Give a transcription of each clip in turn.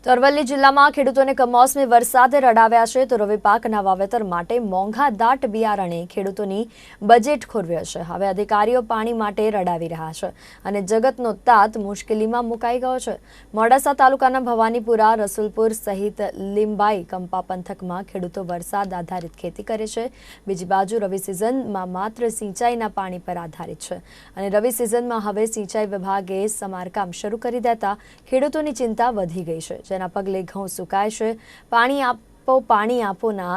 તો અરવલ્લી જિલ્લામાં ખેડૂતોને કમોસમી વરસાદે રડાવ્યા છે તો રવિ પાકના વાવેતર માટે મોંઘા દાટ બિયારણે ખેડૂતોની બજેટ ખોરવ્યો છે। હવે અધિકારીઓ પાણી માટે રડાવી રહ્યા છે અને જગતનો તાત મુશ્કેલીમાં મુકાઈ ગયો છે। મોડાસા તાલુકાના ભવાનીપુરા, રસુલપુર સહિત લીંબાઈ કંપા પંથકમાં ખેડૂતો વરસાદ આધારિત ખેતી કરે છે। બીજી બાજુ રવિ સિઝનમાં માત્ર સિંચાઈના પાણી પર આધારિત છે અને રવિ સિઝનમાં હવે સિંચાઈ વિભાગે સમારકામ શરૂ કરી દેતા ખેડૂતોની ચિંતા વધી ગઈ છે, જેના પગલે ઘઉં સુકાય છે। પાણી આપોના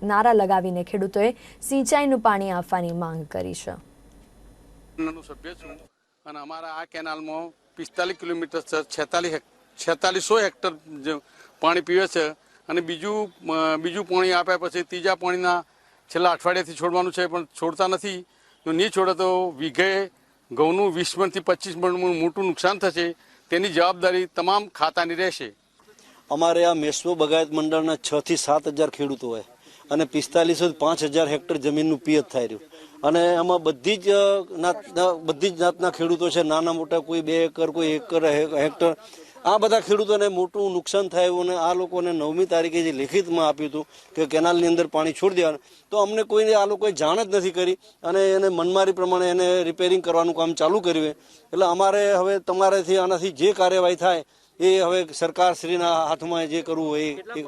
નારા લગાવીને ખેડૂતોએ સિંચાઈનું પાણી આપવાની માંગ કરી છે। સભ્ય છું અને અમારા આ કેનાલમાં 45 કિલોમીટર 4600 હેક્ટર પાણી પીવે છે અને બીજું પાણી આપ્યા પછી ત્રીજા પાણીના છેલ્લા અઠવાડિયાથી છોડવાનું છે, પણ છોડતા નથી। જો નહીં છોડે તો વીઘે ઘઉંનું 20 મણથી 25 મણ મોટું નુકસાન થશે। તેની જવાબદારી તમામ ખાતાની રહેશે। અમારે આ મેશ્વો બગાયત મંડળના 6 થી 7 હજાર ખેડૂતો હોય અને 4500 થી 5000 હેક્ટર જમીનનું પિયત થાય રહ્યું અને આમાં બધી જ જાતના ખેડૂતો છે, નાના મોટા, કોઈ 2 એકર, કોઈ 1 એકર હેક્ટર। આ બધા ખેડૂતોને મોટું નુકસાન થયું અને આ લોકોને 9મી તારીખે જે લેખિતમાં આપ્યું હતું કે કેનાલની અંદર પાણી છોડી દેવાનું, તો અમને કોઈને આ લોકોએ જાણ જ નથી કરી અને એને મનમારી પ્રમાણે એને રિપેરિંગ કરવાનું કામ ચાલુ કર્યું। એટલે અમારે હવે તમારાથી આનાથી જે કાર્યવાહી થાય એ હવે સરકારશ્રીના હાથમાં જે કરવું હોય એ